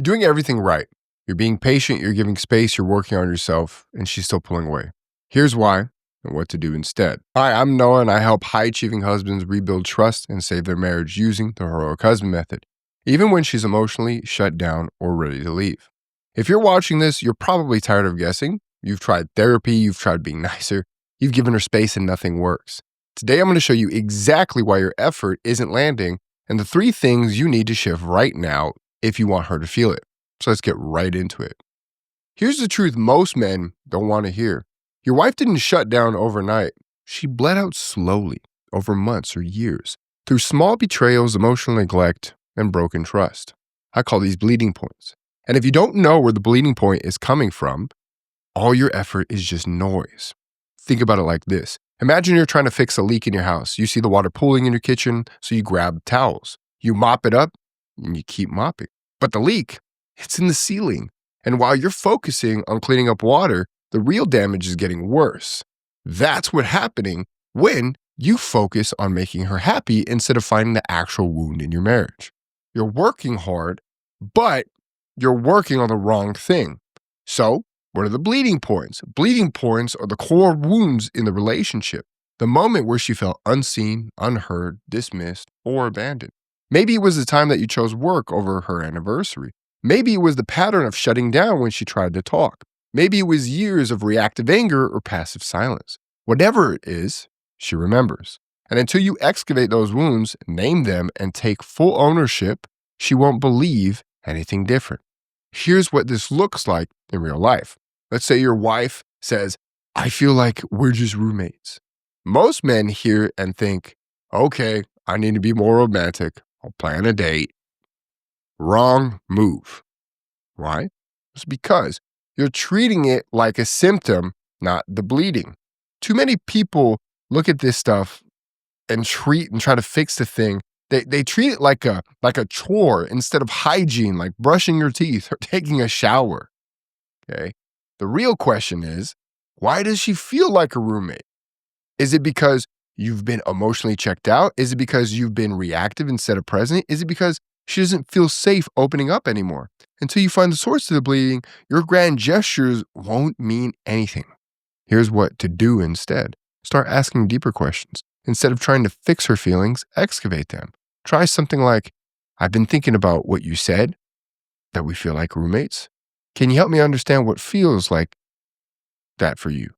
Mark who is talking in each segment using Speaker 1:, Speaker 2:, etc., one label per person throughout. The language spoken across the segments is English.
Speaker 1: You're doing everything right. You're being patient, you're giving space, you're working on yourself, and she's still pulling away. Here's why and what to do instead. Hi, I'm Noah, and I help high-achieving husbands rebuild trust and save their marriage using the heroic husband method, even when she's emotionally shut down or ready to leave. If you're watching this, you're probably tired of guessing. You've tried therapy, you've tried being nicer, you've given her space, and nothing works. Today, I'm going to show you exactly why your effort isn't landing and the 3 things you need to shift right now if you want her to feel it. So let's get right into it. Here's the truth most men don't want to hear. Your wife didn't shut down overnight. She bled out slowly over months or years through small betrayals, emotional neglect, and broken trust. I call these bleeding points. And if you don't know where the bleeding point is coming from, all your effort is just noise. Think about it like this. Imagine you're trying to fix a leak in your house. You see the water pooling in your kitchen, so you grab towels. You mop it up, and you keep mopping. But the leak, it's in the ceiling. And while you're focusing on cleaning up water, the real damage is getting worse. That's what's happening when you focus on making her happy instead of finding the actual wound in your marriage. You're working hard, but you're working on the wrong thing. So, what are the bleeding points? Bleeding points are the core wounds in the relationship. The moment where she felt unseen, unheard, dismissed, or abandoned. Maybe it was the time that you chose work over her anniversary. Maybe it was the pattern of shutting down when she tried to talk. Maybe it was years of reactive anger or passive silence. Whatever it is, she remembers. And until you excavate those wounds, name them, and take full ownership, she won't believe anything different. Here's what this looks like in real life. Let's say your wife says, I feel like we're just roommates. Most men hear and think, okay, I need to be more romantic. I'll plan a date. Wrong move. Why? It's because you're treating it like a symptom, not the bleeding. Too many people look at this stuff and try to fix the thing. They treat it like a chore instead of hygiene, like brushing your teeth or taking a shower. Okay? The real question is, why does she feel like a roommate? Is it because you've been emotionally checked out? Is it because you've been reactive instead of present? Is it because she doesn't feel safe opening up anymore? Until you find the source of the bleeding, your grand gestures won't mean anything. Here's what to do instead. Start asking deeper questions. Instead of trying to fix her feelings, excavate them. Try something like, I've been thinking about what you said, that we feel like roommates. Can you help me understand what feels like that for you?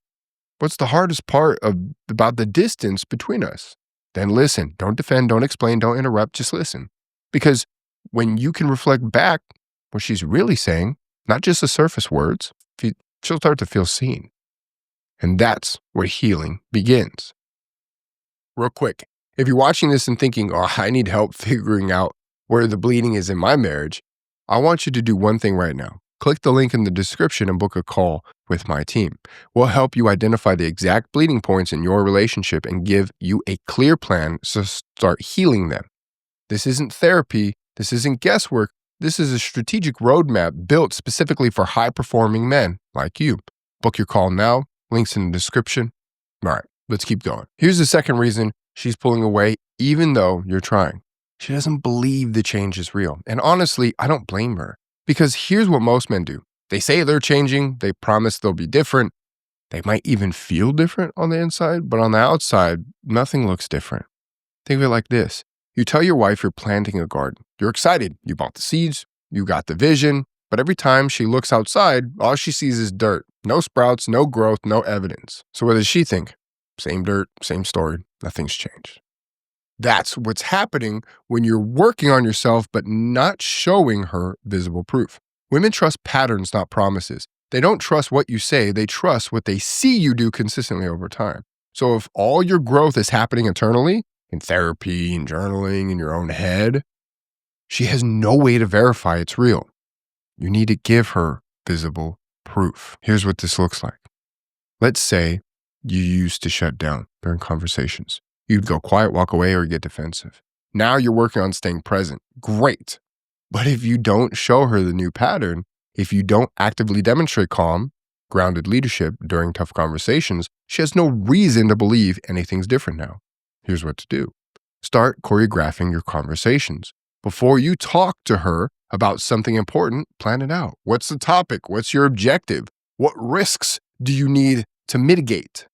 Speaker 1: What's the hardest part about the distance between us? Then listen. Don't defend, don't explain, don't interrupt, just listen. Because when you can reflect back what she's really saying, not just the surface words, she'll start to feel seen. And that's where healing begins. Real quick, if you're watching this and thinking, oh, I need help figuring out where the bleeding is in my marriage, I want you to do one thing right now. Click the link in the description and book a call with my team. We'll help you identify the exact bleeding points in your relationship and give you a clear plan to start healing them. This isn't therapy. This isn't guesswork. This is a strategic roadmap built specifically for high-performing men like you. Book your call now. Links in the description. All right, let's keep going. Here's the second reason she's pulling away, even though you're trying. She doesn't believe the change is real. And honestly, I don't blame her. Because here's what most men do. They say they're changing. They promise they'll be different. They might even feel different on the inside, but on the outside, nothing looks different. Think of it like this. You tell your wife you're planting a garden. You're excited. You bought the seeds. You got the vision. But every time she looks outside, all she sees is dirt. No sprouts, no growth, no evidence. So what does she think? Same dirt, same story. Nothing's changed. That's what's happening when you're working on yourself but not showing her visible proof. Women trust patterns, not promises. They don't trust what you say. They trust what they see you do consistently over time. So if all your growth is happening internally, in therapy, in journaling, in your own head, she has no way to verify it's real. You need to give her visible proof. Here's what this looks like. Let's say you used to shut down during conversations. You'd go quiet, walk away, or get defensive. Now you're working on staying present. Great. But if you don't show her the new pattern, if you don't actively demonstrate calm, grounded leadership during tough conversations, she has no reason to believe anything's different now. Here's what to do. Start choreographing your conversations. Before you talk to her, about something important, plan it out. What's the topic? What's your objective? What risks do you need to mitigate?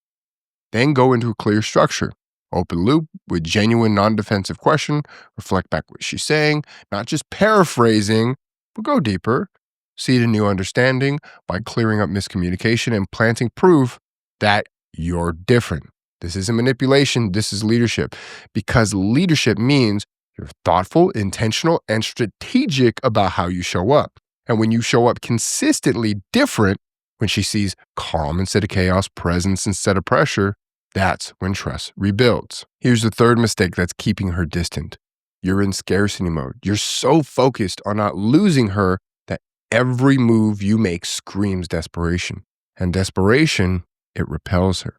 Speaker 1: Then go into a clear structure. Open loop with genuine non-defensive question. Reflect back what she's saying, not just paraphrasing, but go deeper. Seed a new understanding by clearing up miscommunication and planting proof that you're different. This isn't manipulation, this is leadership. Because leadership means you're thoughtful, intentional, and strategic about how you show up. And when you show up consistently different, when she sees calm instead of chaos, presence instead of pressure, that's when trust rebuilds. Here's the third mistake that's keeping her distant. You're in scarcity mode. You're so focused on not losing her that every move you make screams desperation. And desperation, it repels her.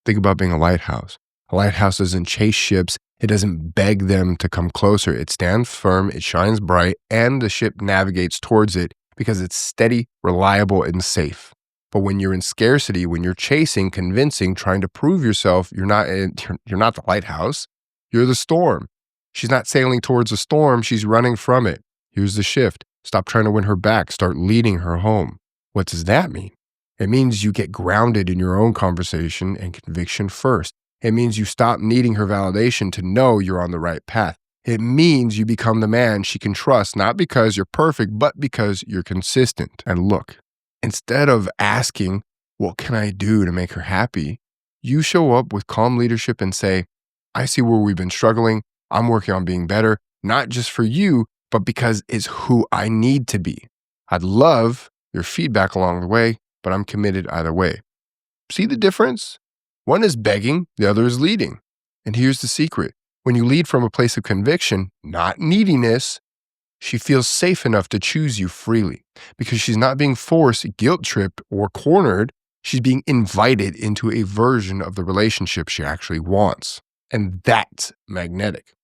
Speaker 1: Think about being a lighthouse. A lighthouse doesn't chase ships. It doesn't beg them to come closer. It stands firm, it shines bright, and the ship navigates towards it because it's steady, reliable, and safe. But when you're in scarcity, when you're chasing, convincing, trying to prove yourself, you're not the lighthouse. You're the storm. She's not sailing towards a storm. She's running from it. Here's the shift. Stop trying to win her back. Start leading her home. What does that mean? It means you get grounded in your own conversation and conviction first. It means you stop needing her validation to know you're on the right path. It means you become the man she can trust, not because you're perfect, but because you're consistent. And look, instead of asking, what can I do to make her happy? You show up with calm leadership and say, I see where we've been struggling. I'm working on being better, not just for you, but because it's who I need to be. I'd love your feedback along the way, but I'm committed either way. See the difference? One is begging, the other is leading. And here's the secret. When you lead from a place of conviction, not neediness, she feels safe enough to choose you freely because she's not being forced, guilt-tripped, or cornered. She's being invited into a version of the relationship she actually wants. And that's magnetic.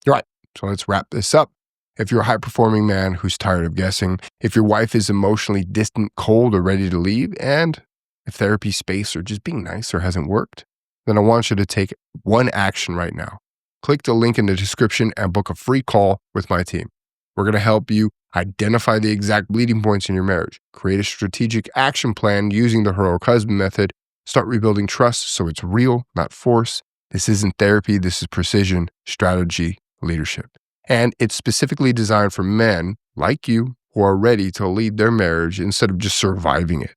Speaker 1: All right, so let's wrap this up. If you're a high-performing man who's tired of guessing, if your wife is emotionally distant, cold, or ready to leave, and if therapy space or just being nicer hasn't worked, then I want you to take one action right now. Click the link in the description and book a free call with my team. We're going to help you identify the exact bleeding points in your marriage, create a strategic action plan using the heroic husband method, start rebuilding trust so it's real, not force. This isn't therapy, this is precision, strategy, leadership. And it's specifically designed for men like you who are ready to lead their marriage instead of just surviving it.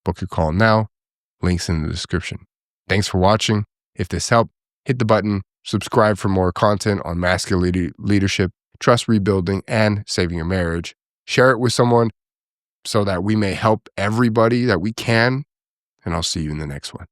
Speaker 1: Book your call now. Links in the description. Thanks for watching. If this helped, hit the button, subscribe for more content on masculinity, leadership, trust rebuilding, and saving your marriage. Share it with someone so that we may help everybody that we can. And I'll see you in the next one.